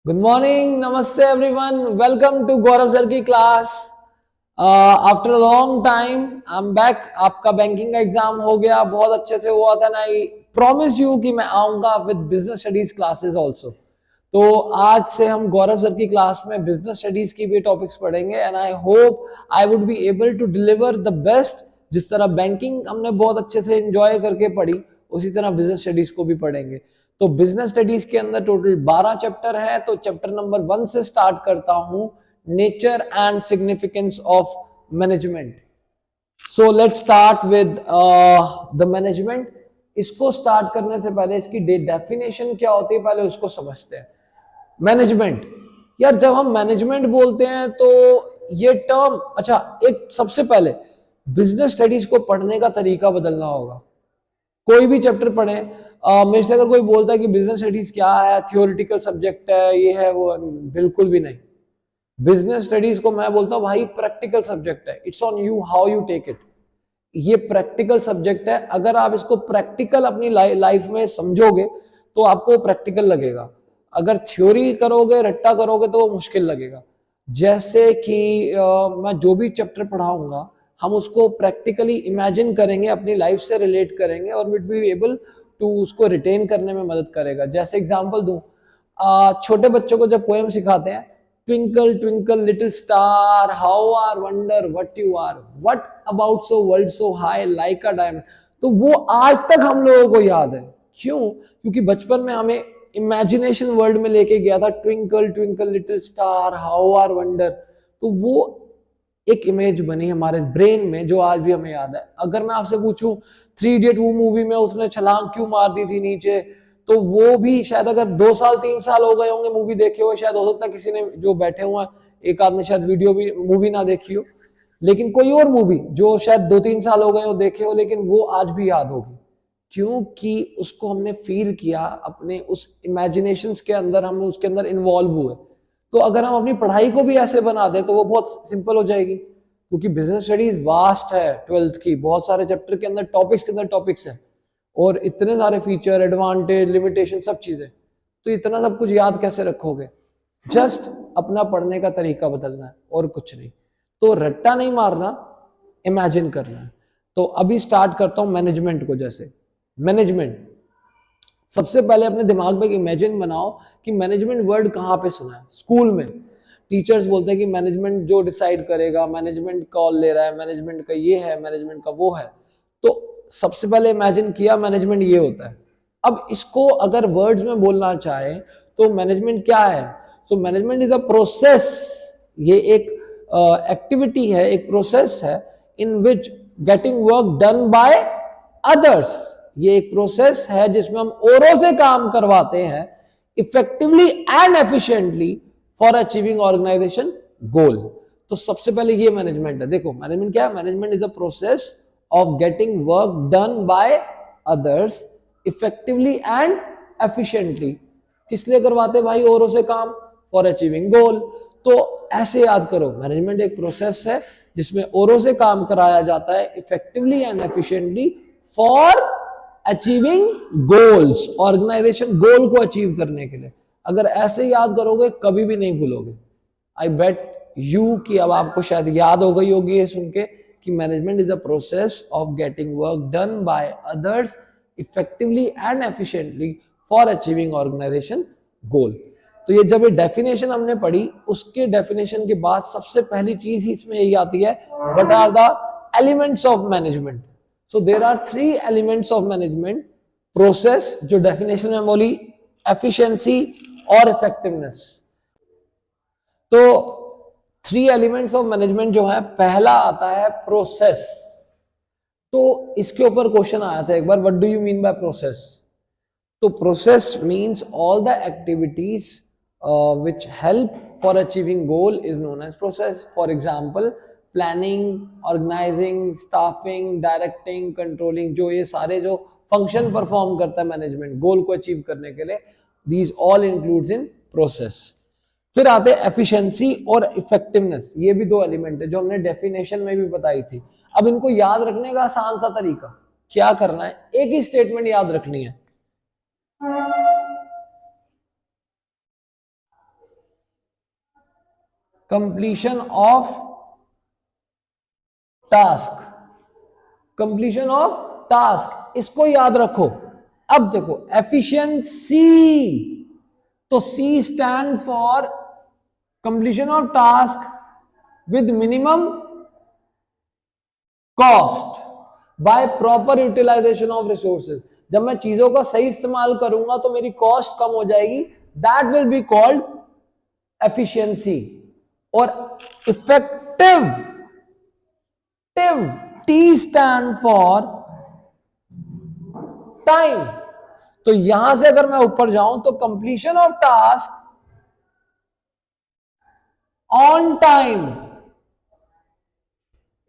Good morning, नमस्ते everyone, welcome to Gaurav sir की class. After a long time I am back. आपका banking का exam हो गया, बहुत अच्छे से हुआ था ना। आई प्रॉमिस यू कि मैं आऊंगा with business studies classes also. तो आज से हम गौरव सर की क्लास में बिजनेस स्टडीज की भी टॉपिक्स पढ़ेंगे and I hope I would be able to deliver the best. जिस तरह बैंकिंग हमने बहुत अच्छे से एंजॉय करके पढ़ी, उसी तरह बिजनेस स्टडीज को भी पढ़ेंगे। तो बिजनेस स्टडीज के अंदर टोटल 12 चैप्टर है। तो चैप्टर नंबर 1 से स्टार्ट करता हूं, nature and significance of management. So let's start with the management. इसको स्टार्ट करने से पहले इसकी डेफिनेशन क्या होती है, पहले उसको समझते हैं। मैनेजमेंट, यार जब हम मैनेजमेंट बोलते हैं तो ये टर्म, अच्छा एक सबसे पहले बिजनेस स्टडीज को पढ़ने का तरीका बदलना होगा। कोई भी चैप्टर पढ़े, मेरे से अगर कोई बोलता है कि बिजनेस स्टडीज क्या है, थियोरिटिकल सब्जेक्ट है, ये है वो, बिल्कुल भी नहीं। बिजनेस स्टडीज को मैं बोलता हूं भाई प्रैक्टिकल सब्जेक्ट है। It's on you how you take it. ये प्रैक्टिकल सब्जेक्ट है। अगर आप इसको प्रैक्टिकल अपनी लाइफ में समझोगे तो आपको प्रैक्टिकल लगेगा। अगर थ्योरी करोगे, रट्टा करोगे तो वो मुश्किल लगेगा। जैसे कि मैं जो भी चैप्टर पढ़ाऊंगा, हम उसको प्रैक्टिकली इमेजिन करेंगे, अपनी लाइफ से रिलेट करेंगे और विल बी एबल टू उसको रिटेन करने में मदद करेगा। जैसे एग्जांपल दूं, छोटे बच्चों को जब पोएम सिखाते हैं, twinkle twinkle little star how are wonder what you are, what about so world so high like a diamond, तो वो आज तक हम लोगों को याद है। क्यों? क्योंकि बचपन में हमें इमेजिनेशन वर्ल्ड में लेके गया था, twinkle twinkle little star how are wonder. तो वो एक इमेज बनी हमारे ब्रेन में जो आज भी हमें याद है। अगर मैं आपसे पूछूं, थ्री इडियट वो मूवी में उसने छलांग क्यों मार दी थी नीचे, तो वो भी शायद अगर 2 साल 3 साल हो गए होंगे मूवी देखे हुए, शायद हो सकता है किसी ने जो बैठे हुए हैं, एक आदमी शायद वीडियो भी मूवी ना देखी हो, लेकिन कोई और मूवी जो शायद 2-3 साल हो गए हो देखे हो, लेकिन वो आज भी याद होगी। क्योंकि उसको हमने फील किया, अपने उस इमेजिनेशंस के अंदर हम उसके अंदर इन्वॉल्व हुए। तो अगर हम अपनी पढ़ाई को भी ऐसे बना दें तो वो बहुत सिंपल हो जाएगी। क्योंकि बिजनेस स्टडीज वास्ट है, 12th की बहुत सारे चैप्टर के अंदर टॉपिक्स के अंदर टॉपिक्स है, और इतने सारे फीचर, एडवांटेज, लिमिटेशन, सब चीजें। तो इतना सब कुछ याद कैसे रखोगे? जस्ट अपना पढ़ने का तरीका बदलना है और कुछ नहीं। तो रट्टा नहीं मारना, इमेजिन करना है। तो अभी स्टार्ट करता हूं मैनेजमेंट को। जैसे मैनेजमेंट, सबसे पहले अपने दिमाग में एक इमेजिन बनाओ कि मैनेजमेंट वर्ड कहाँ पे सुना है। स्कूल में टीचर्स बोलते हैं कि मैनेजमेंट जो डिसाइड करेगा, मैनेजमेंट कॉल ले रहा है, मैनेजमेंट का ये है, मैनेजमेंट का वो है। तो सबसे पहले इमेजिन किया मैनेजमेंट ये होता है। अब इसको अगर वर्ड्स में बोलना चाहे तो मैनेजमेंट क्या है? So management is a process. ये एक एक्टिविटी है, एक प्रोसेस है in which getting work done by others. ये एक प्रोसेस है जिसमें हम औरों से काम करवाते हैं effectively and efficiently for achieving organisation goal. तो सबसे पहले ये मैनेजमेंट है। देखो मैनेजमेंट क्या है? Management is a process of getting work done by others effectively and efficiently. किस लिए करवाते भाई औरों से काम? फॉर अचीविंग गोल। तो ऐसे याद करो, मैनेजमेंट एक प्रोसेस है जिसमें औरों से काम कराया जाता है effectively and efficiently for achieving goals, organisation goal को अचीव करने के लिए। अगर ऐसे याद करोगे कभी भी नहीं भूलोगे। आई बेट यू कि अब आपको शायद याद हो गई होगी ये सुन के कि management is a process of getting work done by others effectively and efficiently for achieving organisation goal. तो ये जब ये डेफिनेशन हमने पढ़ी, उसके डेफिनेशन के बाद सबसे पहली चीज ही इसमें यही आती है, what are the elements of management. So there are 3 elements of management. Process जो डेफिनेशन में बोली, एफिशिएंसी और इफेक्टिवनेस। तो 3 एलिमेंट्स ऑफ मैनेजमेंट जो है, पहला आता है प्रोसेस। तो इसके ऊपर क्वेश्चन आया था एक बार, what do you mean by process? तो process means all the activities which help for achieving goal is known as process. For example, planning, organizing, staffing, directing, controlling, जो ये सारे जो फंक्शन परफॉर्म करता है मैनेजमेंट गोल को अचीव करने के लिए, these all includes in process. फिर आते हैं एफिशिएंसी और इफेक्टिवनेस। ये भी 2 एलिमेंट है जो हमने डेफिनेशन में भी बताई थी। अब इनको याद रखने का आसान सा तरीका क्या करना है, एक ही स्टेटमेंट याद रखनी है। Completion of task, completion of task, इसको याद रखो। अब देखो एफिशिएंसी, तो C stand for completion of task with minimum cost by proper utilisation of resources. जब मैं चीजों का सही इस्तेमाल करूंगा तो मेरी कॉस्ट कम हो जाएगी, that will be called efficiency. और effective, T stand for time. तो यहां से अगर मैं ऊपर जाऊं तो completion of task on time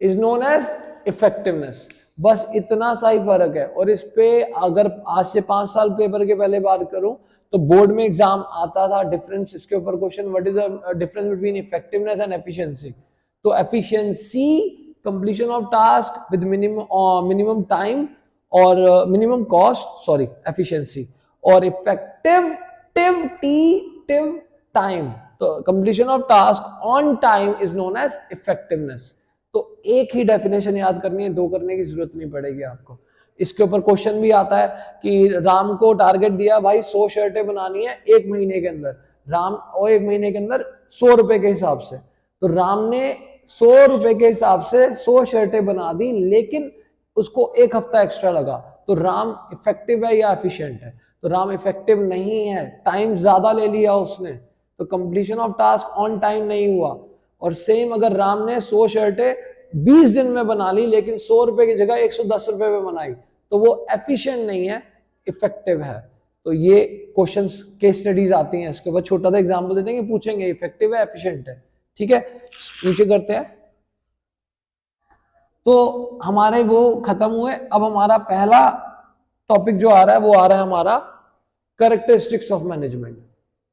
is known as effectiveness. बस इतना सा ही फर्क है। और इस पे अगर आज से 5 साल पेपर के पहले बात करूं तो बोर्ड में एग्जाम आता था, डिफरेंस इसके ऊपर question, what is the difference between effectiveness and efficiency. तो efficiency completion of task with minimum time और मिनिमम कॉस्ट, सॉरी एफिशिएंसी। और इफेक्टिव टाइम, तो completion of task on time is known as effectiveness. तो एक ही definition याद करनी है, दो करने की जरूरत नहीं पड़ेगी आपको। इसके ऊपर क्वेश्चन भी आता है कि राम को टारगेट दिया भाई 100 शर्टें बनानी है 1 महीने के अंदर, राम और 1 महीने के अंदर 100 रुपए के हिसाब से। तो राम ने 100 रुपए के हिसाब से 100 शर्टें बना दी, लेकिन उसको 1 हफ्ता एक्स्ट्रा लगा। तो राम इफेक्टिव है या एफिशिएंट है? तो राम इफेक्टिव नहीं है, टाइम ज्यादा ले लिया उसने, तो completion of task on time नहीं हुआ। और सेम अगर राम ने 100 शर्टें 20 दिन में बना ली लेकिन 100 रुपए की जगह 110 रुपए में बनाई, तो वो एफिशिएंट नहीं है, इफेक्टिव है। तो ये क्वेश्चंस केस स्टडीज आती हैं, इसके बाद छोटा सा एग्जांपल दे देंगे, पूछेंगे इफेक्टिव है एफिशिएंट है। ठीक है, नीचे करते हैं। तो हमारे वो खत्म हुए। अब हमारा पहला टॉपिक जो आ रहा है वो आ रहा है हमारा कैरेक्टरिस्टिक्स ऑफ मैनेजमेंट।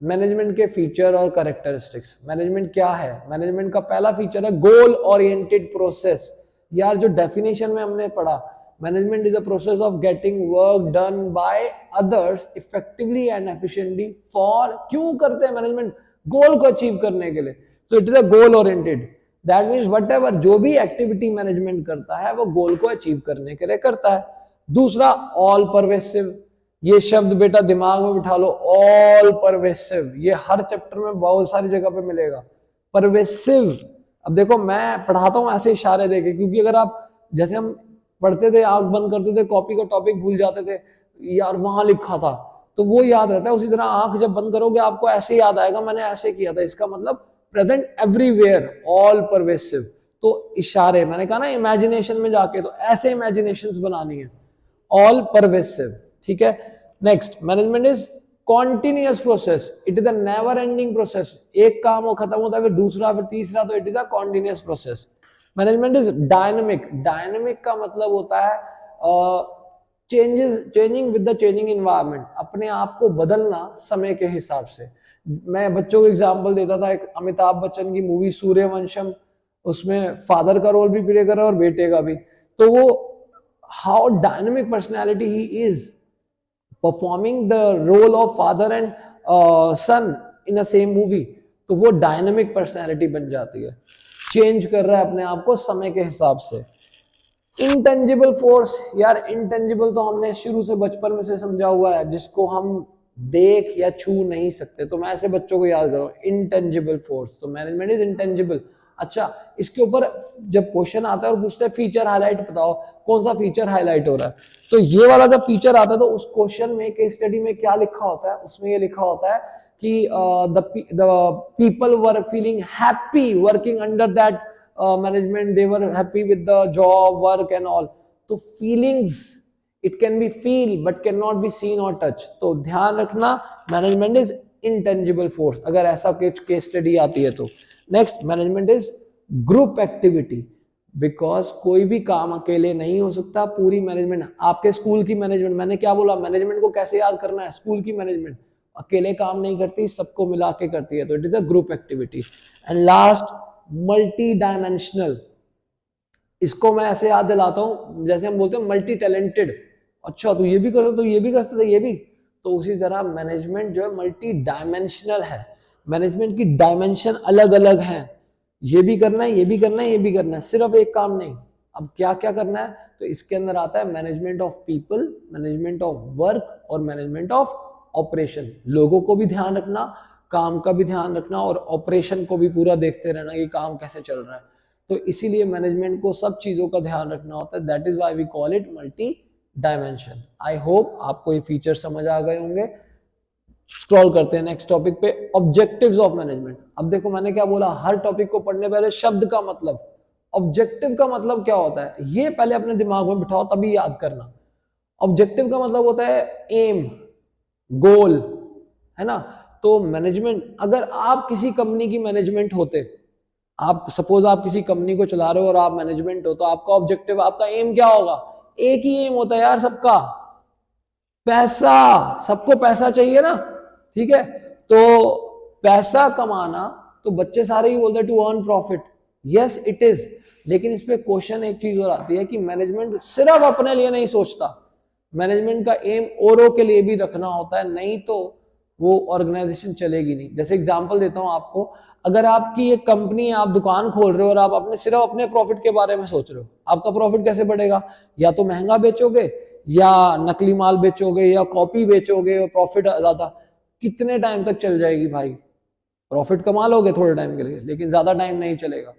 मैनेजमेंट के फीचर और कैरेक्टरिस्टिक्स। मैनेजमेंट क्या है? मैनेजमेंट का पहला फीचर है गोल ओरिएंटेड प्रोसेस। यार जो डेफिनेशन में हमने पढ़ा, management is a process of getting work done by others effectively and efficiently for, क्यों करते हैं मैनेजमेंट? गोल को अचीव करने के लिए। तो it is a goal oriented, that means what ever जो भी एक्टिविटी मैनेजमेंट करता है वो गोल को अचीव करने के लिए करता है। दूसरा ऑल परवेसिव, ये शब्द बेटा दिमाग में बिठा लो, ऑल परवेसिव, ये हर चैप्टर में बहुत सारी जगह पे मिलेगा। परवेसिव, अब देखो मैं पढ़ाता हूं ऐसे इशारे देके, क्योंकि अगर आप, जैसे हम पढ़ते थे आंख बंद करते थे, कॉपी का टॉपिक भूल जाते थे, यार वहां लिखा था, तो वो याद रहता है। उसी तरह आंख जब बंद करोगे आपको ऐसे याद आएगा मैंने ऐसे किया था, इसका मतलब प्रेजेंट एवरीवेयर, ऑल परवेसिव। तो इशारे, मैंने कहा ना इमेजिनेशन में जाके, तो ऐसे इमेजिनेशंस बनानी है, ऑल परवेसिव। ठीक है, next, management is continuous process, it is a never ending process. एक काम वो खत्म होता है फिर दूसरा फिर तीसरा, तो it is a continuous process. Management is dynamic, dynamic का मतलब होता है changing with the changing environment, अपने आप को बदलना समय के हिसाब से। मैं बच्चों को एग्जांपल देता था, एक अमिताभ बच्चन की मूवी सूर्यवंशम, उसमें फादर का रोल भी प्ले कर रहा है और बेटे का भी। तो वो how dynamic personality he is performing the role of father and son in a same movie, तो वो डायनेमिक पर्सनैलिटी बन जाती है, चेंज कर रहा है अपने आप को समय के हिसाब से। इंटेंजिबल फोर्स, यार इंटेंजिबल तो हमने शुरू से बचपन में से समझा हुआ है, जिसको हम देख या छू नहीं सकते, तो मैं ऐसे बच्चों को याद करूं, इंटेंजिबल फोर्स। तो मैनेजमेंट इज इंटेंजिबल। अच्छा, इसके ऊपर जब क्वेश्चन आता है और पूछते हैं फीचर हाईलाइट बताओ, कौन सा फीचर हाईलाइट हो रहा है, तो ये वाला जब फीचर आता है तो उस क्वेश्चन में, केस स्टडी में क्या लिखा होता है, उसमें ये लिखा होता है कि the people were feeling happy working under that management, they were happy with the job work and all. तो feelings, it can be feel but can not be seen और टच। तो ध्यान रखना, मैनेजमेंट इज इंटेंजिबल फोर्स अगर ऐसा case study आती है तो। Next, management is group activity, because कोई भी काम अकेले नहीं हो सकता, पूरी मैनेजमेंट, आपके स्कूल की मैनेजमेंट, मैंने क्या बोला, मैनेजमेंट को कैसे याद करना है, स्कूल की मैनेजमेंट अकेले काम नहीं करती, सबको मिला के करती है, तो it is a group activity. And last, multi dimensional, इसको मैं ऐसे याद दिलाता हूं, जैसे हम बोलते हैं मल्टी टैलेंटेड, अच्छा तो ये भी कर सकते, तो ये भी कर सकते, ये भी, तो उसी तरह मैनेजमेंट जो है मल्टी डायमेंशनल है, मैनेजमेंट की डायमेंशन अलग अलग हैं। ये भी करना है, ये भी करना है, ये भी करना है, सिर्फ एक काम नहीं। अब क्या क्या करना है, तो इसके अंदर आता है management of people, management of work और मैनेजमेंट ऑफ ऑपरेशन। लोगों को भी ध्यान रखना, काम का भी ध्यान रखना और ऑपरेशन को भी पूरा देखते रहना कि काम कैसे चल रहा है। तो इसीलिए मैनेजमेंट को सब चीजों का ध्यान रखना होता है। That is why we call it multi dimension. I hope आपको ये फीचर समझ आ गए होंगे। स्क्रॉल करते हैं नेक्स्ट टॉपिक पे, ऑब्जेक्टिव्स ऑफ मैनेजमेंट। अब देखो मैंने क्या बोला, हर टॉपिक को पढ़ने पहले शब्द का मतलब, ऑब्जेक्टिव का मतलब क्या होता है ये पहले अपने दिमाग में बिठाओ, तभी याद करना। ऑब्जेक्टिव का मतलब होता है एम, गोल, है ना। तो मैनेजमेंट, अगर आप किसी कंपनी की मैनेजमेंट होते, आप सपोज आप किसी कंपनी को चला रहे हो और आप मैनेजमेंट हो, तो आपका ऑब्जेक्टिव, आपका एम क्या होगा? एक ही एम होता है यार सबका, पैसा। सबको पैसा चाहिए ना, ठीक है। तो पैसा कमाना, तो बच्चे सारे ही बोलते हैं to earn profit, yes it is. लेकिन इस पे क्वेश्चन एक चीज और आती है कि मैनेजमेंट सिर्फ अपने लिए नहीं सोचता, मैनेजमेंट का एम औरों के लिए भी रखना होता है, नहीं तो वो ऑर्गेनाइजेशन चलेगी नहीं। जैसे एग्जांपल देता हूं आपको, अगर आपकी एक कंपनी है, आप दुकान खोल रहे हो और आप अपने सिर्फ अपने प्रॉफिट के बारे में सोच रहे हो, आपका प्रॉफिट कैसे बढ़ेगा? या तो महंगा बेचोगे, या नकली माल बेचोगे, या कॉपी बेचोगे और प्रॉफिट ज्यादा। कितने टाइम तक चल जाएगी भाई? प्रॉफिट कमा लोगे थोड़े टाइम के लिए, लेकिन ज्यादा टाइम नहीं चलेगा।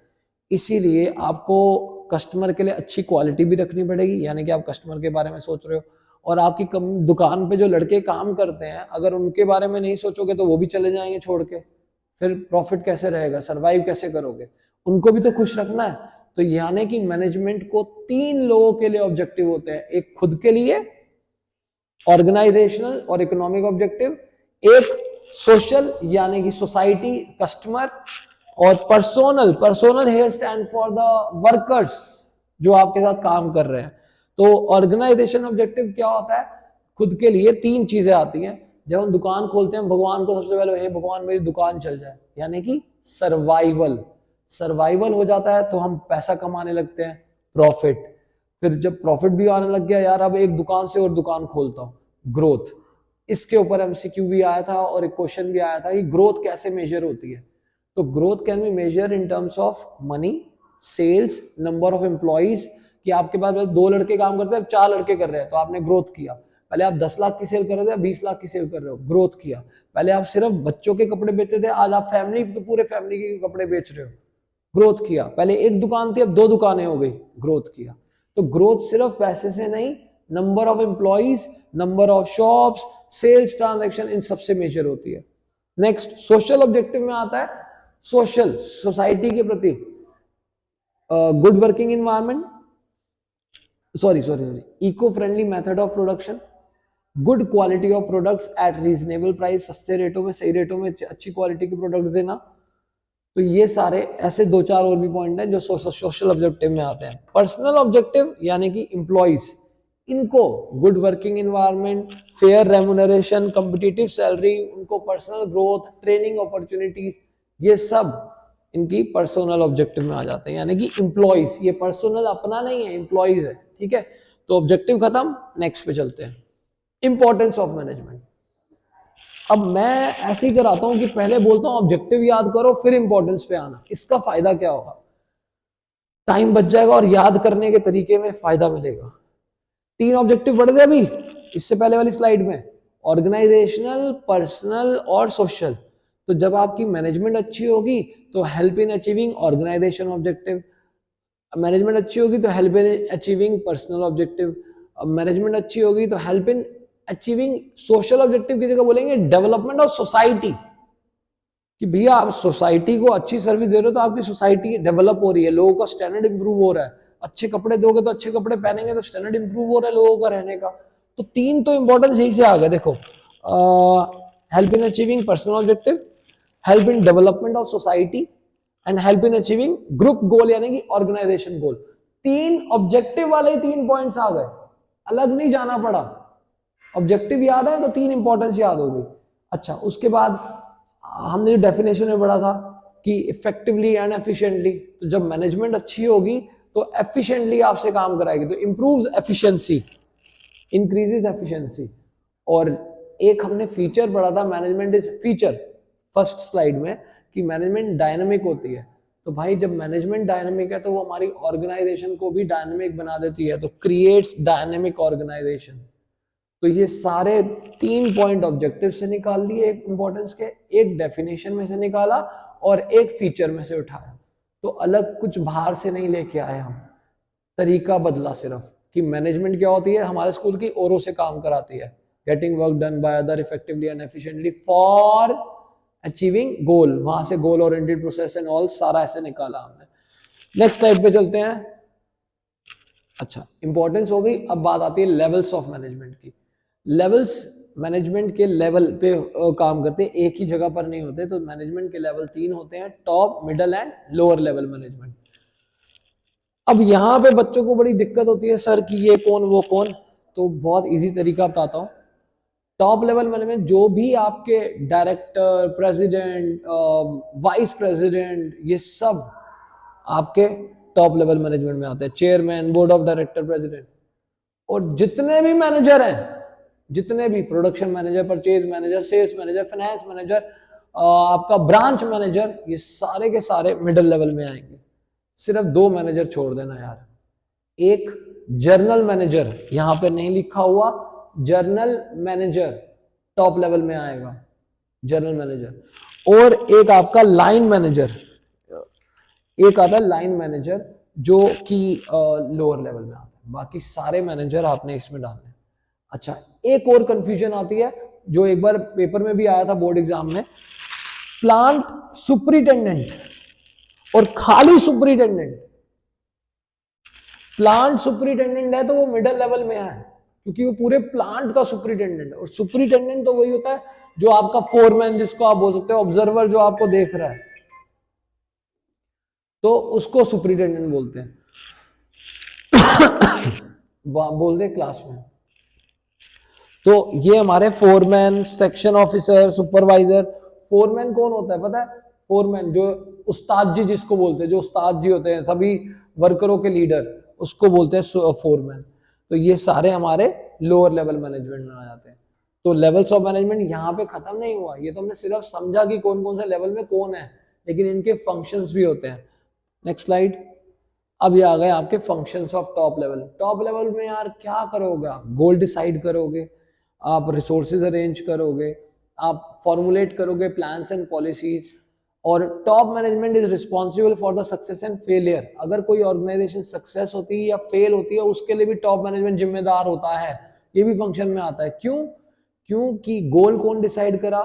इसीलिए आपको कस्टमर के लिए अच्छी क्वालिटी भी रखनी पड़ेगी, यानी कि आप कस्टमर के बारे में सोच रहे हो। और आपकी दुकान पे जो लड़के काम करते हैं, अगर उनके बारे में नहीं सोचोगे तो वो भी चले जाएंगे छोड़ के, फिर प्रॉफिट कैसे रहेगा, सरवाइव कैसे करोगे? उनको भी तो खुश रखना है। तो यानी कि मैनेजमेंट को 3 लोगों के लिए ऑब्जेक्टिव होते हैं, एक खुद के लिए ऑर्गेनाइजेशनल और इकोनॉमिक ऑब्जेक्टिव, एक सोशल यानी कि सोसाइटी, कस्टमर, और personal, personal here stand for the workers जो आपके साथ काम कर रहे हैं। तो ऑर्गेनाइजेशन ऑब्जेक्टिव क्या होता है? खुद के लिए 3 चीजें आती हैं। जब हम दुकान खोलते हैं, भगवान को सबसे पहले, हे भगवान मेरी दुकान चल जाए, यानी कि सर्वाइवल। सर्वाइवल हो जाता है तो हम पैसा कमाने लगते हैं, प्रॉफिट। फिर जब प्रॉफिट भी आने लग गया, यार अब एक दुकान से और दुकान खोलता हूं, ग्रोथ। इसके ऊपर एमसीक्यू भी आया था और एक क्वेश्चन भी आया था कि ग्रोथ कैसे मेजर होती है। तो growth can be measure in terms of money, sales, number of employees. कि आपके पास 2 लड़के काम करते हैं, 4 लड़के कर रहे हैं, तो आपने ग्रोथ किया। पहले आप 10 लाख की सेल कर रहे थे, 20 लाख की सेल कर रहे हो, ग्रोथ किया। पहले आप सिर्फ बच्चों के कपड़े बेचते थे, आज आप फैमिली, पूरे फैमिली के कपड़े बेच रहे हो, ग्रोथ किया। पहले एक दुकान थी, अब 2 दुकानें हो गई, ग्रोथ किया। तो ग्रोथ सिर्फ पैसे से नहीं, number of employees, number of shops, sales, transaction, इन सबसे मेजर होती है। नेक्स्ट सोशल ऑब्जेक्टिव में आता है, सोशल, सोसाइटी के प्रति good working environment, sorry eco friendly method of production, good quality of products at reasonable price, सस्ते रेटों में, सही रेटों में अच्छी क्वालिटी के प्रोडक्ट्स देना। तो ये सारे ऐसे 2-4 और भी पॉइंट हैं जो सोशल ऑब्जेक्टिव में आते हैं। पर्सनल ऑब्जेक्टिव यानी कि एम्प्लॉइज, इनको good working environment, fair remuneration, competitive salary, उनको पर्सनल ग्रोथ, ट्रेनिंग अपॉर्चुनिटीज, ये सब इनकी पर्सनल ऑब्जेक्टिव में आ जाते हैं। यानी कि एम्प्लॉइज, ये पर्सनल अपना नहीं है, एम्प्लॉइज है, ठीक है। तो ऑब्जेक्टिव खत्म, नेक्स्ट पे चलते हैं, इंपॉर्टेंस ऑफ मैनेजमेंट। अब मैं ऐसे ही कराता हूं कि पहले बोलता हूं ऑब्जेक्टिव याद करो, फिर इंपॉर्टेंस पे आना। इसका फायदा क्या होगा? टाइम बच जाएगा और याद करने के तरीके में फायदा मिलेगा। 3 ऑब्जेक्टिव बढ़ गए अभी इससे पहले वाली स्लाइड में, ऑर्गेनाइजेशनल, पर्सनल और सोशल। तो जब आपकी मैनेजमेंट अच्छी होगी तो help in achieving organisation objective, management अच्छी होगी तो help in achieving personal objective, management अच्छी होगी तो help in achieving social objective की जगह बोलेंगे डेवलपमेंट ऑफ सोसाइटी। कि भैया आप सोसाइटी को अच्छी सर्विस दे रहे हो तो आपकी सोसाइटी डेवलप हो रही है, लोगों का स्टैंडर्ड इंप्रूव हो रहा है। अच्छे कपड़े दोगे तो अच्छे कपड़े पहनेंगे तो स्टैंडर्ड इंप्रूव हो रहा है लोगों का रहने का। तो 3 तो इंपॉर्टेंस यही से आ गए। देखो, help in achieving personal objective, help in development of society and help in achieving group गोल यानी कि ऑर्गेनाइजेशन गोल। 3 ऑब्जेक्टिव वाले ही 3 पॉइंट्स आ गए, अलग नहीं जाना पड़ा। ऑब्जेक्टिव याद है तो 3 इंपॉर्टेंस याद हो गई। अच्छा, उसके बाद हमने जो डेफिनेशन में पढ़ा था कि इफेक्टिवली एंड एफिशिएंटली, तो जब मैनेजमेंट अच्छी होगी तो एफिशिएंटली आपसे काम कराएगी, तो इंप्रूव्स एफिशिएंसी, इंक्रीजेस एफिशिएंसी। और एक हमने फीचर पढ़ा था, management is feature, first slide में, कि मैनेजमेंट डायनामिक होती है। तो भाई जब मैनेजमेंट डायनेमिक है तो वो हमारी ऑर्गेनाइजेशन को भी डायनेमिक बना देती है, तो क्रिएट्स डायनेमिक ऑर्गेनाइजेशन। तो ये सारे 3 पॉइंट ऑब्जेक्टिव से निकाल लिए, एक इंपॉर्टेंस के, एक डेफिनेशन में से निकाला और एक फीचर में से उठाया। तो अलग कुछ बाहर से नहीं लेके आए हम, तरीका बदला सिर्फ कि मैनेजमेंट क्या होती है, हमारे स्कूल की औरों से काम कराती है, getting work done by other effectively and efficiently for achieving goal, वहां से goal oriented process and all सारा ऐसे निकाला हमने। नेक्स्ट टाइप पे चलते हैं। अच्छा, इंपॉर्टेंस हो गई, अब बात आती है लेवल्स ऑफ मैनेजमेंट की। लेवल्स मैनेजमेंट के लेवल पे काम करते हैं, एक ही जगह पर नहीं होते। तो मैनेजमेंट के लेवल 3 होते हैं, top, middle and lower level management. अब यहाँ पे बच्चों को बड़ी दिक्कत होती है, सर कि ये कौन वो कौन, तो बहुत इजी तरीका बताता हूँ। टॉप लेवल मैनेजमेंट जो भी आपके डायरेक्टर, प्रेसिडेंट, वाइस प्रेसिडेंट, ये सब आपके टॉप लेवल मैनेजमेंट में आते हैं। Chairman, board of director, president, और जितने भी मैनेजर हैं, जितने भी production manager, purchase manager, sales manager, finance manager, आपका ब्रांच मैनेजर, ये सारे के सारे मिडिल लेवल में आएंगे। सिर्फ 2 मैनेजर छोड़ देना यार, एक जर्नल मैनेजर, यहां पे नहीं लिखा हुआ, जर्नल मैनेजर टॉप लेवल में आएगा, जर्नल मैनेजर, और एक आपका लाइन मैनेजर, एक आता है लाइन मैनेजर जो कि लोअर लेवल में आता है। बाकी सारे मैनेजर आपने इसमें डालने। अच्छा, एक और कंफ्यूजन आती है जो एक बार पेपर में भी आया था बोर्ड एग्जाम में, प्लांट सुपरिटेंडेंट और खाली सुपरिटेंडेंट। प्लांट सुपरिटेंडेंट है तो वो मिडिल लेवल में है, क्योंकि वो पूरे प्लांट का सुपरिटेंडेंट है, और सुपरिटेंडेंट तो वही होता है जो आपका फोरमैन, जिसको आप बोल सकते हो ऑब्जर्वर, जो आपको देख रहा है, तो उसको सुपरिटेंडेंट बोलते हैं। बोलते हैं क्लास में। तो ये हमारे foreman, section officer, supervisor. Foreman कौन होता है पता है? फोरमैन जो उस्ताद जी जिसको बोलते हैं, जो उस्ताद जी होते हैं सभी वर्करों के लीडर, उसको बोलते हैं फोरमैन। तो ये सारे हमारे लोअर लेवल मैनेजमेंट में आ जाते हैं। तो लेवल्स ऑफ मैनेजमेंट यहाँ पे खत्म नहीं हुआ, ये तो हमने सिर्फ समझा कि कौन कौन से लेवल में कौन है, लेकिन इनके फंक्शंस भी होते हैं। Next slide. अब ये आ गए आपके functions of top level. Top level में यार क्या करोगे आप? गोल डिसाइड करोगे, आप रिसोर्सेज अरेंज करोगे, आप फॉर्मुलेट करोगे प्लान्स एंड पॉलिसीज, और top management is responsible for the success and failure. अगर कोई ऑर्गेनाइजेशन सक्सेस होती है या फेल होती है, उसके लिए भी टॉप मैनेजमेंट जिम्मेदार होता है, ये भी फंक्शन में आता है। क्यों? क्योंकि गोल कौन डिसाइड करा?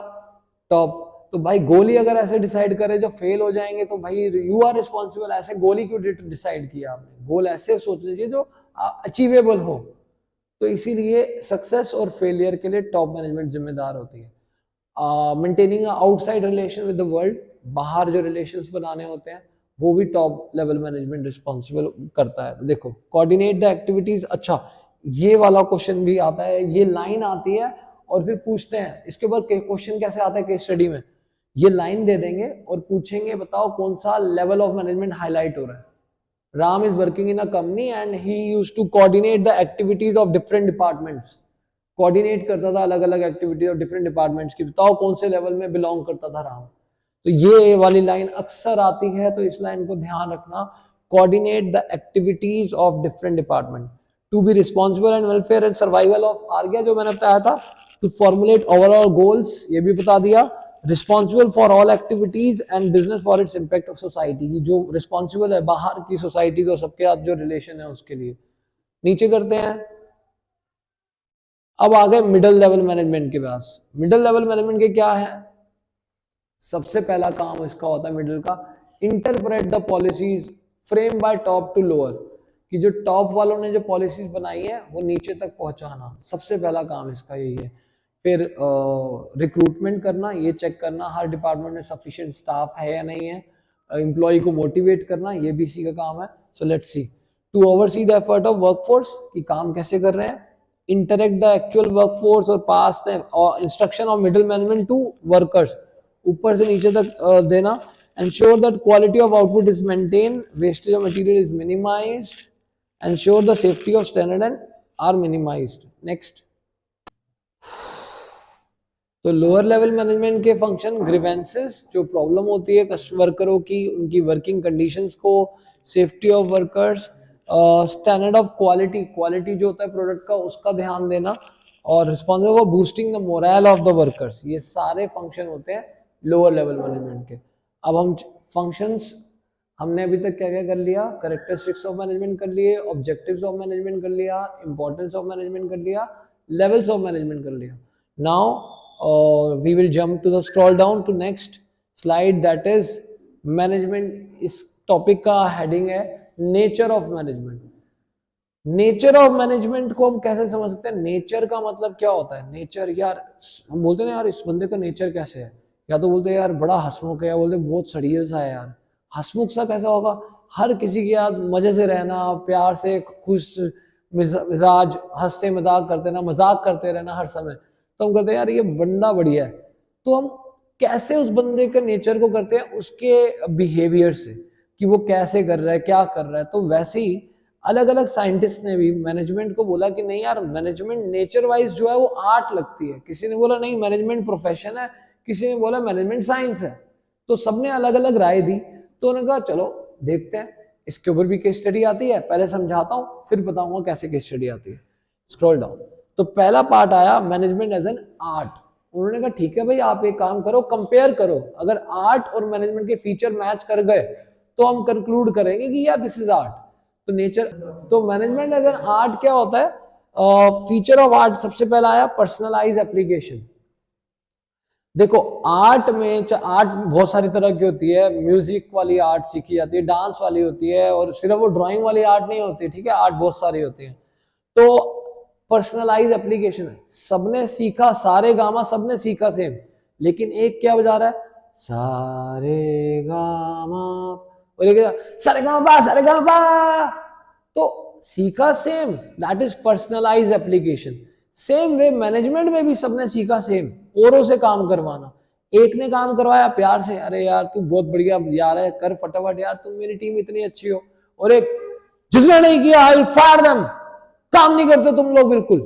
टॉप। तो भाई गोल ही अगर ऐसे डिसाइड करे जो फेल हो जाएंगे, तो भाई यू आर रिस्पॉन्सिबल। ऐसे गोल ही क्यों डिसाइड किया आपने? गोल ऐसे सोचना चाहिए जो अचीवेबल हो। तो इसीलिए सक्सेस और फेलियर के लिए टॉप मैनेजमेंट जिम्मेदार होती है। Maintaining outside relation with the world, बाहर जो रिलेशंस बनाने होते हैं वो भी टॉप लेवल मैनेजमेंट रिस्पॉन्सिबल करता है। तो देखो, कोऑर्डिनेट द एक्टिविटीज। अच्छा, ये वाला क्वेश्चन भी आता है, ये लाइन आती है और फिर पूछते हैं इसके ऊपर क्वेश्चन कैसे आता है केस स्टडी में। ये लाइन दे देंगे और पूछेंगे बताओ कौन सा लेवल ऑफ मैनेजमेंट हाईलाइट हो रहा है। Ram is working in a company and he used to coordinate the activities of different departments. Coordinate करता था अलग अलग एक्टिविटीज ऑफ डिफरेंट डिपार्टमेंट्स की। बताओ कौन से लेवल में बिलोंग करता था राम? तो ये वाली लाइन अक्सर आती है, तो इस लाइन को ध्यान रखना। Coordinate the activities of different department to be responsible and welfare and survival of, आ गया जो मैंने बताया था, टू फॉर्मुलेट ओवरऑल गोल्स, ये भी बता दिया। Responsible for all activities and business for its impact of society, जो रिस्पॉन्सिबल है बाहर की सोसाइटी और सबके साथ जो रिलेशन है उसके लिए। नीचे करते हैं। अब आ गए मिडिल लेवल मैनेजमेंट के पास। मिडिल लेवल मैनेजमेंट के क्या है? सबसे पहला काम इसका होता है मिडिल का, interpret the policies frame by top to lower, कि जो टॉप वालों ने जो पॉलिसीज बनाई है वो नीचे तक पहुंचाना। सबसे पहला काम इसका यही है। फिर रिक्रूटमेंट करना, ये चेक करना हर डिपार्टमेंट में सफिशिएंट स्टाफ है या नहीं है। एम्प्लॉय को मोटिवेट करना, ये भी इसी का काम है। So let's see. To oversee the effort of workforce, कि काम कैसे कर रहे हैं। इंटरेक्ट द एक्चुअल वर्कफोर्स और pass the instruction of middle management to workers, ऊपर से नीचे तक देना। Ensure that quality of output is maintain, wastage of material is minimised, ensure the safety of standard and are minimised. Next. तो lower level management के function grievances, जो problem होती है वर्करों की, उनकी वर्किंग कंडीशंस को, safety of workers, standard of quality, quality जो होता है प्रोडक्ट का उसका ध्यान देना, और responsible for boosting the moral of the workers. ये सारे फंक्शन होते हैं लोअर लेवल मैनेजमेंट के। अब हम फंक्शंस, हमने अभी तक क्या क्या कर लिया, कैरेक्टरिस्टिक्स ऑफ मैनेजमेंट कर लिए, ऑब्जेक्टिव्स ऑफ मैनेजमेंट कर लिया, इंपॉर्टेंस ऑफ मैनेजमेंट कर लिया, लेवल्स ऑफ मैनेजमेंट कर लिया। Now we will jump to the scroll down to next slide, that is management. इस टॉपिक का हेडिंग है nature of management. Nature of management को हम कैसे समझ सकते हैं? नेचर का मतलब क्या होता है? नेचर, यार हम बोलते हैं यार इस बंदे का नेचर कैसे है, या तो बोलते हैं यार बड़ा हंसमुख है, या बोलते बहुत सड़ियल सा है। यार हंसमुख सा कैसा होगा? हर किसी के यार मजे से रहना, प्यार से, खुश मिजाज, हंसते मजाक करते रहना, मजाक करते रहना हर समय। तो हम कहते हैं यार ये बंदा बढ़िया है। तो हम कैसे उस बंदे के नेचर को करते हैं? उसके बिहेवियर से, कि वो कैसे कर रहा है, क्या कर रहा है। तो वैसे ही अलग अलग साइंटिस्ट ने भी मैनेजमेंट को बोला कि नहीं यार, मैनेजमेंट नेचर वाइज जो है वो आर्ट लगती है। किसी ने बोला नहीं मैनेजमेंट प्रोफेशन है, किसी ने बोला मैनेजमेंट साइंस है। तो सबने अलग अलग राय दी। तो उन्होंने कहा चलो देखते हैं, इसके ऊपर भी केस स्टडी आती है, पहले समझाता हूँ फिर बताऊंगा कैसे केस स्टडी आती है। Scroll down. तो पहला पार्ट आया मैनेजमेंट एज एन आर्ट। उन्होंने कहा ठीक है भाई, आप एक काम करो, कंपेयर करो, अगर आर्ट और मैनेजमेंट के फीचर मैच कर गए तो हम कंक्लूड करेंगे कि यार दिस इज आर्ट। तो नेचर, तो मैनेजमेंट एज एन आर्ट क्या होता है? फीचर ऑफ आर्ट सबसे पहला आया पर्सनलाइज एप्लीकेशन। देखो आर्ट में, आर्ट बहुत सारी तरह की होती है। म्यूजिक वाली आर्ट सीखी जाती है, डांस वाली होती है, और सिर्फ वो ड्राइंग वाली आर्ट नहीं होती, ठीक है, आर्ट बहुत सारी होती है। तो पर्सनलाइज एप्लीकेशन है, सबने सीखा सारे गामा, सबने सीखा सेम, लेकिन एक क्या बजा रहा है? सारे गामा, और एक सारे गामा सारे गामा। तो सीखा same, that is personalise application. Same way management में भी सबने सीखा सेम, औरों से काम करवाना। एक ने काम करवाया प्यार से, अरे यार तू बहुत बढ़िया यार है, कर फटाफट यार, तुम मेरी टीम इतनी अच्छी हो। और एक जिसने नहीं किया आई फायर देम, काम नहीं करते तुम लोग बिल्कुल।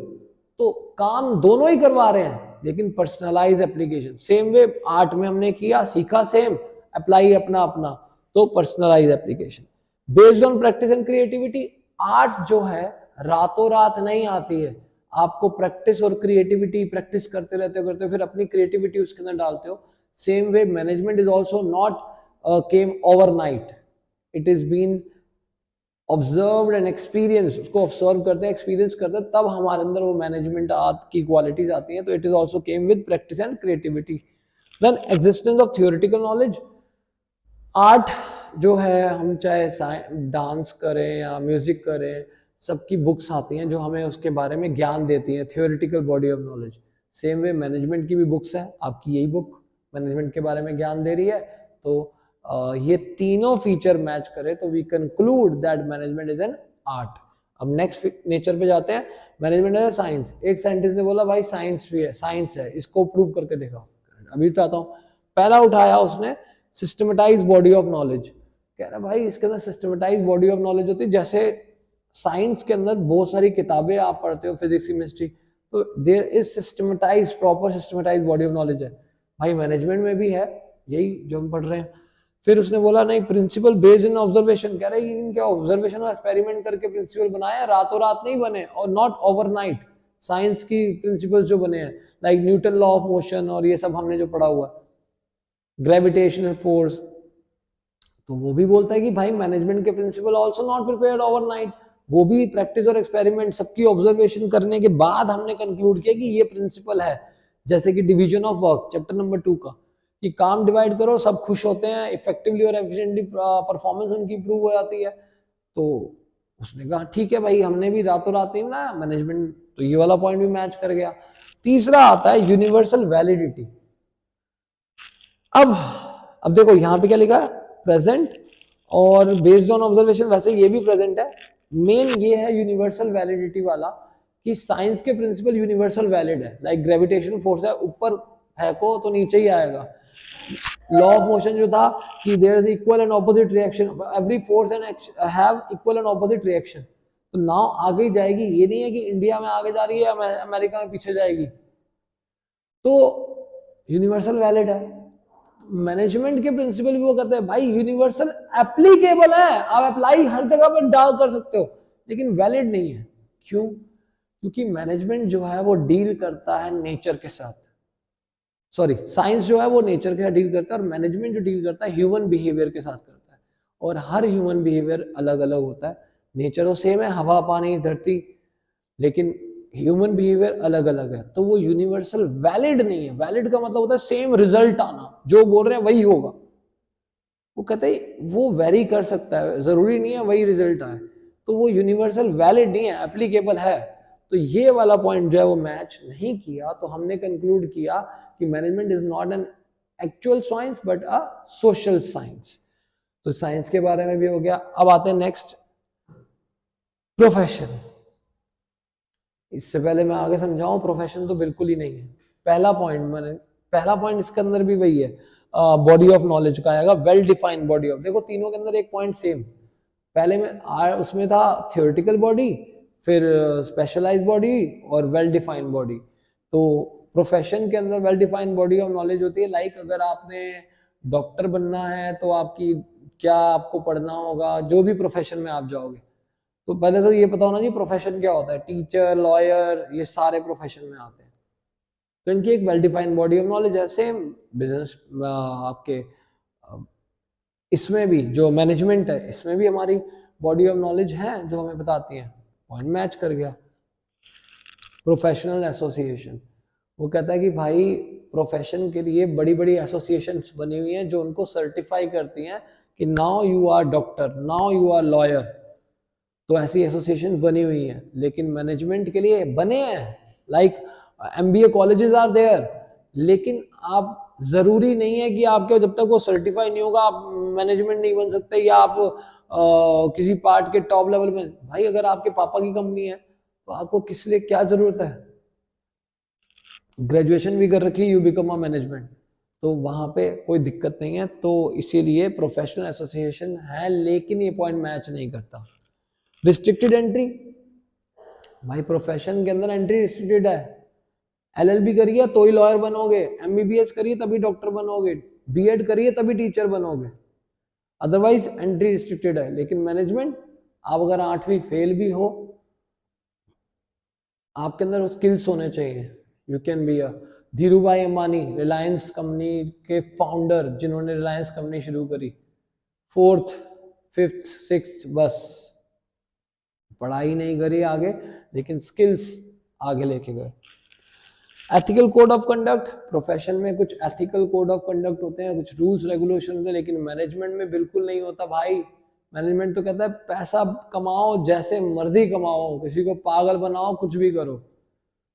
तो काम दोनों ही करवा रहे हैं, लेकिन personalise application. Same way art में हमने किया, सीखा सेम, अप्लाई अपना अपना, तो personalise application. Based on practice and creativity, art जो है रातों रात नहीं आती है। आपको प्रैक्टिस और क्रिएटिविटी, प्रैक्टिस करते रहते हो फिर अपनी क्रिएटिविटी उसके अंदर डालते हो। Same way management is also not came overnight, it is been observed and experience. उसको ऑब्जर्व करते हैं, एक्सपीरियंस करते हैं, तब हमारे अंदर वो मैनेजमेंट की क्वालिटीज आती हैं। तो it is also came with practice and creativity. Then existence of theoretical knowledge. Art जो है, हम चाहे डांस करें या म्यूजिक करें, सबकी बुक्स आती हैं जो हमें उसके बारे में ज्ञान देती हैं, theoretical body of knowledge. Same way management की भी बुक्स है, आपकी यही बुक मैनेजमेंट के बारे में ज्ञान दे रही है। तो ये तीनों फीचर मैच करे तो we conclude that management is an art. अब नेक्स्ट नेचर पे जाते हैं, मैनेजमेंट इज साइंस। एक साइंटिस्ट ने बोला भाई साइंस भी है, साइंस है, इसको प्रूव करके दिखाओ। अभी तो आता हूँ, पहला उठाया उसने सिस्टमेटाइज बॉडी ऑफ नॉलेज। कह रहा भाई इसके अंदर सिस्टमेटाइज बॉडी ऑफ नॉलेज होती है, जैसे साइंस के अंदर बहुत सारी किताबें आप पढ़ते हो, फिजिक्स केमिस्ट्री, तो there is systematise, proper systematise body of knowledge है। भाई मैनेजमेंट में भी है यही जो हम पढ़ रहे हैं। फिर उसने बोला नहीं, प्रिंसिपल बेस्ड इन ऑब्जर्वेशन। कह रहे इनके ऑब्जर्वेशन और एक्सपेरिमेंट करके प्रिंसिपल बनाया, रातों रात नहीं बने, और नॉट ओवरनाइट। साइंस की प्रिंसिपल्स जो बने हैं, like Newton law of motion और ये सब हमने जो पढ़ा हुआ, ग्रेविटेशनल फोर्स, तो वो भी बोलता है कि भाई मैनेजमेंट के principle also not prepared overnight. वो भी प्रैक्टिस और एक्सपेरिमेंट, सबकी ऑब्जर्वेशन करने के बाद हमने कंक्लूड किया कि ये प्रिंसिपल है। जैसे कि division of work, chapter number 2 का, कि काम डिवाइड करो, सब खुश होते हैं, इफेक्टिवली और एफिशिएंटली परफॉर्मेंस उनकी इंप्रूव हो जाती है। तो उसने कहा ठीक है भाई, हमने भी रातों रात नहीं ना मैनेजमेंट, तो ये वाला पॉइंट भी मैच कर गया। तीसरा आता है यूनिवर्सल वैलिडिटी। अब देखो यहां पे क्या लिखा है, प्रेजेंट, और बेस्ड ऑन ऑब्जर्वेशन, वैसे ये भी प्रेजेंट है। मेन ये है यूनिवर्सल वैलिडिटी वाला, कि साइंस के प्रिंसिपल यूनिवर्सल वैलिड है। लाइक ग्रेविटेशन फोर्स है, ऊपर फेंको तो नीचे ही आएगा। लॉ ऑफ मोशन जो था कि there is equal and opposite reaction, every force and have equal and opposite reaction. तो नाउ आगे जाएगी, ये नहीं है कि इंडिया में आगे जा रही है, अमेरिका में पीछे जाएगी। तो यूनिवर्सल वैलिड है। मैनेजमेंट के प्रिंसिपल भी वो कहते हैं भाई यूनिवर्सल एप्लीकेबल है, आप अप्लाई हर जगह पर डाल कर सकते हो, लेकिन वैलिड नहीं है। क्यों? क्योंकि मैनेजमेंट जो है वो डील करता है नेचर के साथ, सॉरी साइंस जो है वो नेचर के साथ डील करता है, और मैनेजमेंट जो डील करता है ह्यूमन बिहेवियर के साथ करता है। और हर ह्यूमन बिहेवियर अलग अलग होता है। नेचर तो सेम है, हवा पानी धरती, लेकिन ह्यूमन बिहेवियर अलग अलग है, तो वो यूनिवर्सल वैलिड नहीं है। वैलिड का मतलब होता है सेम रिजल्ट आना, जो बोल रहे हैं वही होगा। वो कहते हैं वो वेरी कर सकता है, जरूरी नहीं है वही रिजल्ट आए, तो वो यूनिवर्सल वैलिड नहीं है, एप्लीकेबल है। तो ये वाला पॉइंट जो है वो मैच नहीं किया, तो हमने कंक्लूड किया कि management is not an actual science but a social science. तो साइंस के बारे में भी हो गया। अब आते हैं नेक्स्ट, प्रोफेशन। इससे पहले मैं आगे समझाऊं, प्रोफेशन तो बिल्कुल ही नहीं है। पहला पॉइंट इसके अंदर भी वही है, बॉडी ऑफ नॉलेज का आएगा, वेल डिफाइंड बॉडी ऑफ। देखो तीनों के अंदर एक पॉइंट सेम, पहले में उसमें था थियोरेटिकल बॉडी, फिर स्पेशलाइज्ड बॉडी और वेल डिफाइंड बॉडी। तो प्रोफेशन के अंदर well defined body of knowledge होती है। लाइक अगर आपने डॉक्टर बनना है तो आपकी क्या आपको पढ़ना होगा, जो भी प्रोफेशन में आप जाओगे, तो पहले तो ये पता होना चाहिए प्रोफेशन क्या होता है। टीचर, लॉयर, ये सारे प्रोफेशन में आते हैं, तो इनकी एक well defined body of knowledge है। सेम बिजनेस आपके इसमें भी जो मैनेजमेंट है, इसमें भी हमारी बॉडी ऑफ नॉलेज है जो हमें बताती है। पॉइंट मैच कर गया। प्रोफेशनल एसोसिएशन, वो कहता है कि भाई प्रोफेशन के लिए बड़ी बड़ी एसोसिएशंस बनी हुई हैं जो उनको सर्टिफाई करती हैं कि now you are doctor, now you are lawyer. तो ऐसी एसोसिएशन बनी हुई है, लेकिन मैनेजमेंट के लिए बने हैं, like MBA colleges are there, लेकिन आप जरूरी नहीं है कि आपके जब तक वो सर्टिफाई नहीं होगा आप मैनेजमेंट नहीं बन सकते, या आप किसी पार्ट के टॉप लेवल में। भाई अगर आपके पापा की कंपनी है तो आपको किस लिए क्या जरूरत है, ग्रेजुएशन भी कर रखी, यू बिकम अ मैनेजमेंट, तो वहां पे कोई दिक्कत नहीं है। तो इसीलिए प्रोफेशनल एसोसिएशन है, लेकिन ये पॉइंट मैच नहीं करता। रिस्ट्रिक्टेड एंट्री, भाई प्रोफेशन के अंदर एंट्री रिस्ट्रिक्टेड है। एलएलबी करिए तो ही लॉयर बनोगे, एमबीबीएस करिए तभी डॉक्टर बनोगे, बीएड करिए तभी टीचर बनोगे, अदरवाइज एंट्री रिस्ट्रिक्टेड है। लेकिन मैनेजमेंट, आप अगर 8वीं फेल भी हो, आपके अंदर स्किल्स होने चाहिए। You can be a Dhiru भाई अंबानी, रिलायंस कंपनी के फाउंडर, जिन्होंने रिलायंस कंपनी शुरू करी, 4th 5th 6th बस पढ़ाई नहीं करी आगे, लेकिन स्किल्स आगे लेके गए। Ethical code of conduct, profession में कुछ एथिकल कोड ऑफ कंडक्ट होते हैं, कुछ रूल्स रेगुलेशन होते हैं, लेकिन मैनेजमेंट में बिल्कुल नहीं होता भाई। मैनेजमेंट तो कहता है पैसा कमाओ, जैसे मर्जी कमाओ, किसी को पागल बनाओ, कुछ भी करो,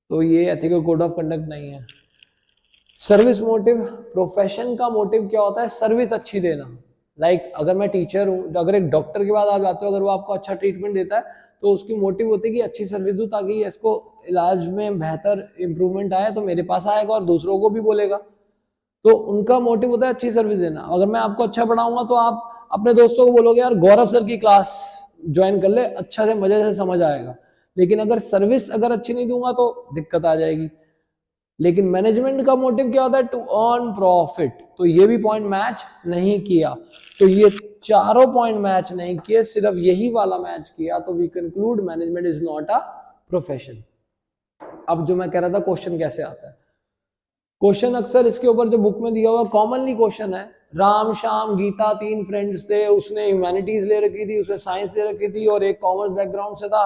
तो ये एथिकल कोड ऑफ कंडक्ट नहीं है। सर्विस मोटिव, प्रोफेशन का मोटिव क्या होता है, सर्विस अच्छी देना। लाइक अगर मैं टीचर हूँ, अगर एक डॉक्टर के बाद आप जाते हो, अगर वो आपको अच्छा ट्रीटमेंट देता है तो उसकी मोटिव होती है कि अच्छी सर्विस दूं, ताकि इसको इलाज में बेहतर इंप्रूवमेंट आए तो मेरे पास आएगा और दूसरों को भी बोलेगा। तो उनका मोटिव होता है अच्छी सर्विस देना। अगर मैं आपको अच्छा पढ़ाऊंगा तो आप अपने दोस्तों को बोलोगे यार गौरव सर की क्लास ज्वाइन कर ले, अच्छा से मजे से समझ आएगा। लेकिन अगर सर्विस अगर अच्छी नहीं दूंगा तो दिक्कत आ जाएगी। लेकिन मैनेजमेंट का मोटिव क्या होता है, टू अर्न प्रॉफिट, तो ये भी पॉइंट मैच नहीं किया। तो ये चारों पॉइंट मैच नहीं किए, सिर्फ यही वाला मैच किया, तो we conclude management is not a profession. अब जो मैं कह रहा था क्वेश्चन कैसे आता है, क्वेश्चन अक्सर इसके ऊपर जो बुक में दिया हुआ कॉमनली क्वेश्चन है, राम श्याम गीता 3 फ्रेंड्स थे, उसने ह्यूमैनिटीज ले रखी थी, उसने साइंस ले रखी थी, और एक कॉमर्स बैकग्राउंड से था।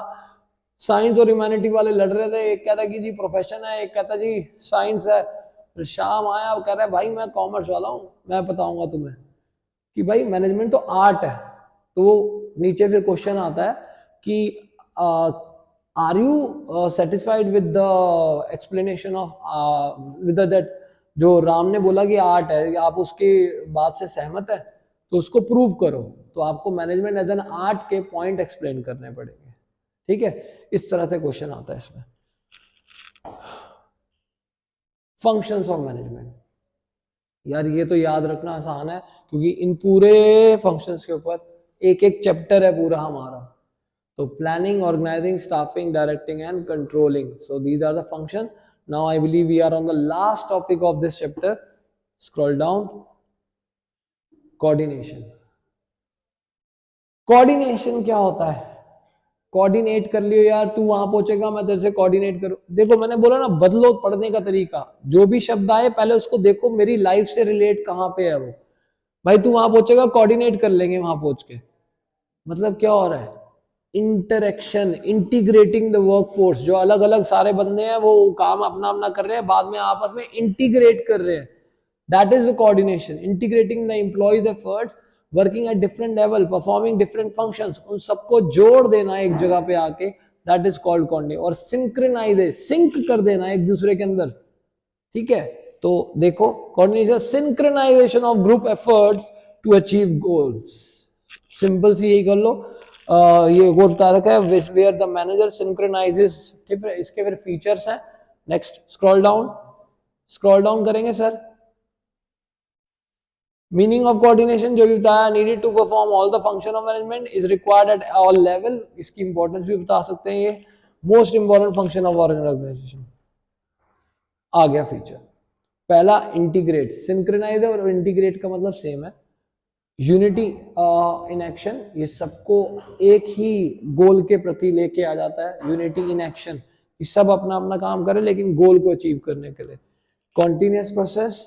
साइंस और ह्यूमैनिटी वाले लड़ रहे थे, एक कहता कि जी प्रोफेशन है, एक कहता जी साइंस है। फिर शाम आया, वो कह रहा है भाई मैं कॉमर्स वाला हूँ, मैं बताऊंगा तुम्हें कि भाई मैनेजमेंट तो आर्ट है। तो नीचे फिर क्वेश्चन आता है कि are you satisfied with the explanation of with that, जो राम ने बोला कि आर्ट है, आप उसकी बात से सहमत है, तो उसको प्रूव करो। तो आपको मैनेजमेंट एज एन आर्ट के पॉइंट एक्सप्लेन करने पड़ेंगे। ठीक है, इस तरह से क्वेश्चन आता है इसमें। फंक्शंस ऑफ मैनेजमेंट, यार ये तो याद रखना आसान है, क्योंकि इन पूरे फंक्शंस के ऊपर एक एक चैप्टर है पूरा हमारा। तो planning, organising, staffing, directing and controlling, so these are the function. Now I believe we are on the last topic of this chapter. Scroll down. Coordination. Coordination क्या होता है? कोऑर्डिनेट कर लियो यार, तू वहां पहुंचेगा, मैं तेरे से कोऑर्डिनेट करूं। देखो मैंने बोला ना, बदलो पढ़ने का तरीका। जो भी शब्द आए पहले उसको देखो मेरी लाइफ से रिलेट कहां पे है वो। भाई तू वहां पहुंचेगा, कोऑर्डिनेट कर लेंगे वहां पहुंच के। मतलब क्या हो रहा है? Interaction, integrating the workforce. जो अलग अलग सारे बंदे हैं वो काम अपना अपना कर रहे हैं, बाद में आपस में इंटीग्रेट कर रहे हैं। That is the coordination. Integrating the employees efforts working at different level, performing different functions, उन सबको जोड़ देना एक जगह पे आके, दैट इज कॉल्ड कोऑर्डिनेशन। और सिंक्रोनाइज, सिंक कर देना एक दूसरे के अंदर। ठीक है, तो देखो coordination, synchronisation of group efforts to achieve goals. Simple सी यही कर लो। ये वो बता रखा है, वेयर द मैनेजर सिंक्रोनाइजेस। ठीक है, इसके फिर फीचर्स हैं। Next scroll down, scroll down करेंगे सर। मीनिंग ऑफ कोऑर्डिनेशन जो भी बताया, needed to perform all the function of management, is required at all level. इसकी इंपॉर्टेंस भी बता सकते हैं, ये most important function of organisation. आ गया फीचर पहला, इंटीग्रेट। सिंक्रोनाइज और इंटीग्रेट का मतलब सेम है। यूनिटी इन एक्शन, ये सबको एक ही गोल के प्रति लेके आ जाता है। यूनिटी इन एक्शन, ये सब अपना अपना काम करे लेकिन गोल को अचीव करने के लिए। Continuous process,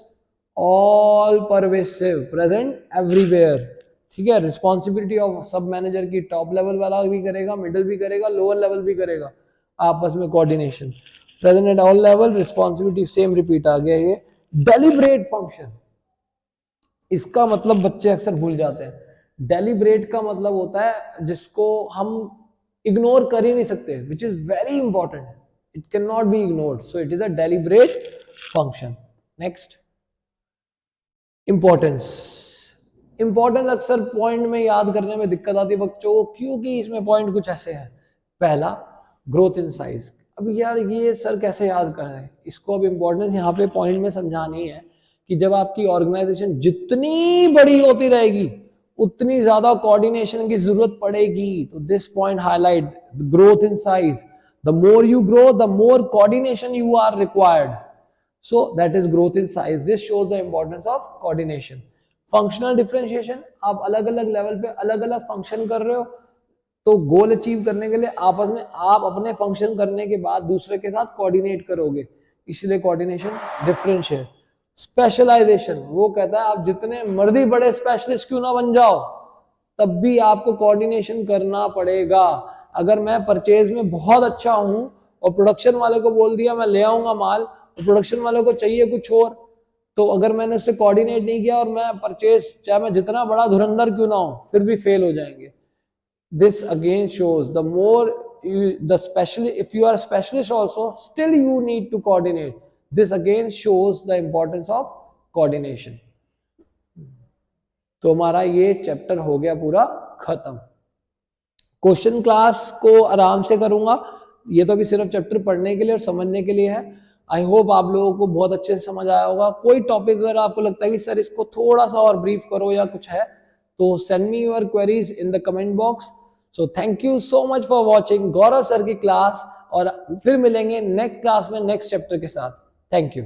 all pervasive, present everywhere. ठीक है, रिस्पॉन्सिबिलिटी ऑफ सब मैनेजर की, टॉप लेवल वाला भी करेगा, मिडिल भी करेगा, लोअर लेवल भी करेगा, आपस में coordination. Present at all level, responsibility same repeat आ गया। ये डेलिब्रेट फंक्शन, इसका मतलब बच्चे अक्सर भूल जाते हैं। डेलिब्रेट का मतलब होता है जिसको हम इग्नोर कर ही नहीं सकते, which is very important. It can not be ignored, so it is a deliberate function. Next, importance. Importance अक्सर पॉइंट में याद करने में दिक्कत आती है बच्चों को, क्योंकि इसमें पॉइंट कुछ ऐसे हैं। पहला, ग्रोथ इन साइज। अब यार ये सर कैसे याद कर रहे हैं इसको? अब इंपॉर्टेंस यहाँ पे पॉइंट में समझानी है कि जब आपकी ऑर्गेनाइजेशन जितनी बड़ी होती रहेगी उतनी ज्यादा कोऑर्डिनेशन की जरूरत पड़ेगी। तो this point highlight growth in size. The more you grow, the more coordination you are required, so that is growth in size. This shows the importance of coordination. Functional differentiation, आप अलग अलग level पे अलग अलग function कर रहे हो, तो गोल अचीव करने के लिए आपस में आप अपने फंक्शन करने के बाद दूसरे के साथ कोऑर्डिनेट करोगे, इसलिए कोऑर्डिनेशन डिफरेंशिएट। स्पेशलाइजेशन, वो कहता है आप जितने मर्जी बड़े स्पेशलिस्ट क्यों ना बन जाओ, तब भी आपको कोऑर्डिनेशन करना पड़ेगा। अगर मैं परचेज में बहुत अच्छा हूं और प्रोडक्शन वाले को बोल दिया मैं ले आऊंगा माल, तो प्रोडक्शन वाले को चाहिए कुछ और, तो अगर मैंने उससे कोऑर्डिनेट नहीं किया और मैं परचेज, चाहे मैं जितना बड़ा धुरंधर क्यों ना हो, फिर भी फेल हो जाएंगे। This again shows the more the specialist, if you are specialist also still you need to coordinate. This again shows the importance of coordination. तो हमारा ये चैप्टर हो गया पूरा खत्म। क्वेश्चन क्लास को आराम से करूंगा, ये तो अभी सिर्फ चैप्टर पढ़ने के लिए और समझने के लिए है। आई होप आप लोगों को बहुत अच्छे से समझ आया होगा। कोई टॉपिक अगर आपको लगता है कि सर इसको थोड़ा सा और ब्रीफ करो या कुछ है, तो send me your queries in the comment box. So thank you so much for watching Gaurav sir की क्लास, और फिर मिलेंगे नेक्स्ट क्लास में नेक्स्ट चैप्टर के साथ। Thank you.